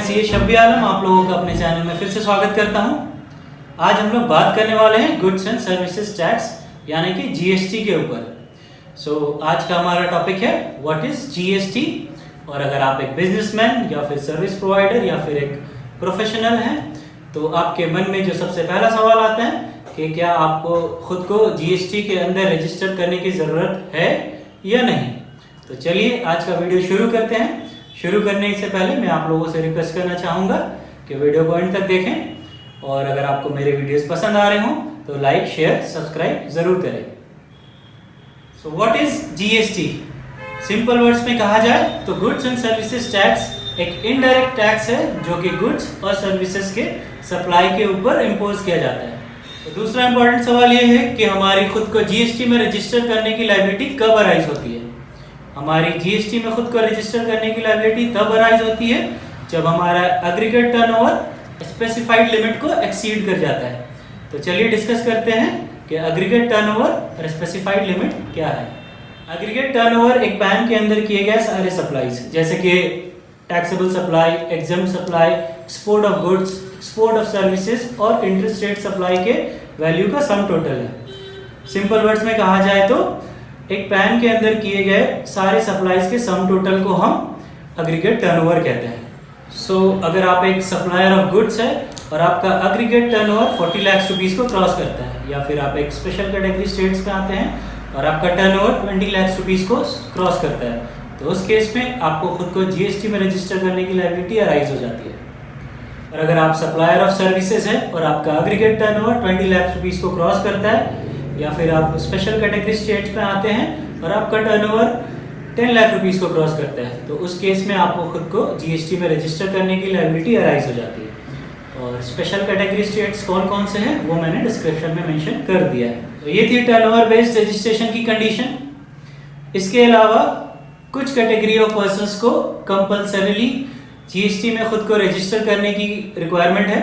CA शब्बी आलम आप लोगों का अपने चैनल में फिर से स्वागत करता हूं। आज हम लोग बात करने वाले हैं गुड्स एंड सर्विसेज टैक्स यानी कि जीएसटी के ऊपर। आज का हमारा टॉपिक है व्हाट इज जीएसटी। और अगर आप एक बिजनेसमैन या फिर सर्विस प्रोवाइडर या फिर एक प्रोफेशनल हैं तो आपके मन में जो सबसे पहला सवाल आता है कि क्या आपको खुद को जीएसटी के अंदर रजिस्टर करने की ज़रूरत है या नहीं। तो चलिए आज का वीडियो शुरू करते हैं। शुरू करने से पहले मैं आप लोगों से रिक्वेस्ट करना चाहूँगा कि वीडियो को एंड तक देखें और अगर आपको मेरे वीडियोस पसंद आ रहे हों तो लाइक शेयर सब्सक्राइब ज़रूर करें। So what is GST? Simple words में कहा जाए तो गुड्स एंड सर्विसेज टैक्स एक इनडायरेक्ट टैक्स है जो कि गुड्स और सर्विसेज के सप्लाई के ऊपर इम्पोज किया जाता है। तो दूसरा इंपॉर्टेंट सवाल ये है कि हमारी खुद को जीएसटी में रजिस्टर करने की लायबिलिटी कब अराइज होती है। हमारी जीएसटी में खुद को रजिस्टर करने की लायबिलिटी तब अराइज होती है जब हमारा एग्रीगेट टर्नओवर स्पेसिफाइड लिमिट को एक्सीड कर जाता है। तो चलिए डिस्कस करते हैं कि एग्रीगेट टर्नओवर और स्पेसिफाइड लिमिट क्या है। एग्रीगेट टर्नओवर एक पैन के अंदर किए गए सारे सप्लाईज जैसे कि taxable supply, exempt supply, export of goods, export of services और इंटरस्टेट सप्लाई के वैल्यू का सम टोटल है। सिंपल वर्ड्स में कहा जाए तो एक पैन के अंदर किए गए सारे सप्लाईज के सम टोटल को हम एग्रीगेट टर्नओवर कहते हैं। अगर आप एक सप्लायर ऑफ गुड्स है और आपका एग्रीगेट टर्नओवर 40 लाख रुपीस को क्रॉस करता है या फिर आप एक स्पेशल कैटेगरी स्टेट्स में आते हैं और आपका टर्नओवर 20 लाख रुपीस को क्रॉस करता है तो उस केस में आपको खुद को जीएसटी में रजिस्टर करने की लायबिलिटी अराइज हो जाती है। और अगर आप सप्लायर ऑफ सर्विसेज है और आपका एग्रीगेट टर्नओवर 20 लाख रुपीस को क्रॉस करता है या फिर आप स्पेशल कैटेगरी स्टेट्स में आते हैं और आपका टर्नओवर 10 लाख रुपीस को क्रॉस करता है तो उस केस में आपको खुद को जीएसटी में रजिस्टर करने की लायबिलिटी अराइज हो जाती है। और स्पेशल कैटेगरी स्टेट्स कौन कौन से हैं वो मैंने डिस्क्रिप्शन में मेंशन कर दिया है। तो ये थी टर्नओवर बेस्ड रजिस्ट्रेशन की कंडीशन। इसके अलावा कुछ कैटेगरी ऑफ पर्संस को कंपल्सरीली जीएसटी में खुद को रजिस्टर करने की रिक्वायरमेंट है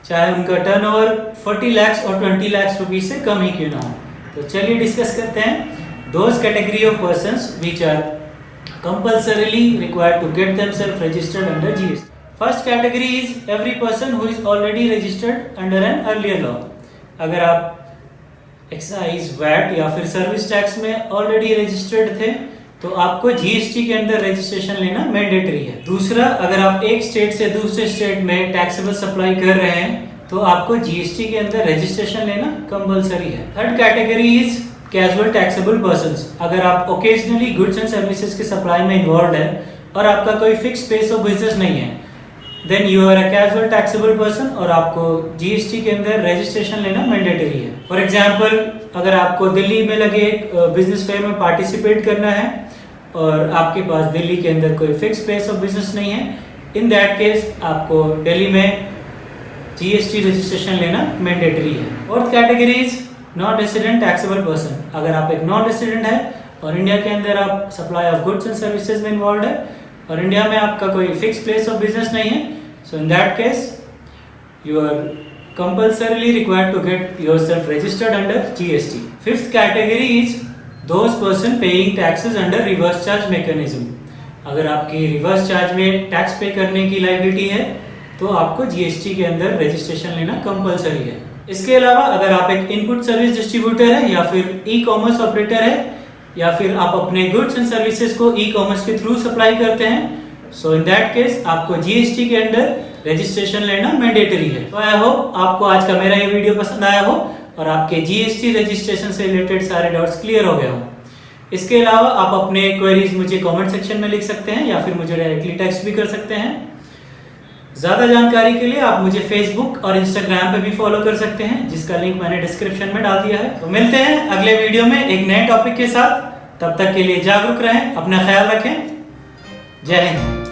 चाहे उनका टर्नओवर 40 लाख और 20 लाख रुपीस से कम ही क्यों ना हो। तो चलिए डिस्कस करते हैं those category of persons which are compulsorily required to get themselves registered under GST. First category is every person who is already registered under an earlier law. अगर आप एक्साइज, वैट या फिर सर्विस टैक्स में already registered थे तो आपको GST के अंदर रजिस्ट्रेशन लेना मैंडेटरी है। दूसरा, अगर आप एक स्टेट से दूसरे स्टेट में टैक्सेबल सप्लाई कर रहे हैं तो आपको जीएसटी के अंदर रजिस्ट्रेशन लेना कंपलसरी है। Third category is casual taxable persons. अगर आप ओकेजनली गुड्स एंड सर्विसेज के सप्लाई में इन्वॉल्व है और आपका कोई फिक्स स्पेस ऑफ बिजनेस नहीं है then you are a casual taxable person और आपको जीएसटी के अंदर रजिस्ट्रेशन लेना मैंडेटरी है। फॉर एग्जाम्पल, अगर आपको दिल्ली में लगे एक बिजनेस फेयर में पार्टिसिपेट करना है और आपके पास दिल्ली के अंदर कोई फिक्स प्लेस ऑफ बिजनेस नहीं है, इन दैट केस आपको दिल्ली में जीएसटी रजिस्ट्रेशन लेना मैंडेटरी है। Fourth category is non resident taxable person. अगर आप एक नॉन रेसिडेंट है और इंडिया के अंदर आप supply of goods and services में इन्वॉल्व है और इंडिया में आपका कोई फिक्स प्लेस ऑफ बिजनेस नहीं है so in that case you are compulsorily required to get yourself registered under GST. Fifth category is those person paying taxes under reverse charge mechanism. अगर आपकी reverse charge में tax पे करने की liability है तो आपको जीएसटी के अंदर रजिस्ट्रेशन लेना कंपलसरी है। इसके अलावा अगर आप एक इनपुट सर्विस डिस्ट्रीब्यूटर है या फिर ई कॉमर्स ऑपरेटर है या फिर आप अपने गुड्स एंड सर्विसेज को ई कॉमर्स के थ्रू सप्लाई करते हैं सो इन दैट केस आपको जीएसटी के अंदर रजिस्ट्रेशन लेना मैंडेटरी है। तो आई होप आपको आज का मेरा ये वीडियो पसंद आया हो और आपके जीएसटी रजिस्ट्रेशन से रिलेटेड सारे डाउट्स क्लियर हो गए हो। इसके अलावा आप अपने क्वेरीज मुझे कमेंट सेक्शन में लिख सकते हैं या फिर मुझे डायरेक्टली टेक्स्ट भी कर सकते हैं। ज़्यादा जानकारी के लिए आप मुझे फेसबुक और इंस्टाग्राम पे भी फॉलो कर सकते हैं जिसका लिंक मैंने डिस्क्रिप्शन में डाल दिया है। तो मिलते हैं अगले वीडियो में एक नए टॉपिक के साथ। तब तक के लिए जागरूक रहें, अपना ख्याल रखें। जय हिंद।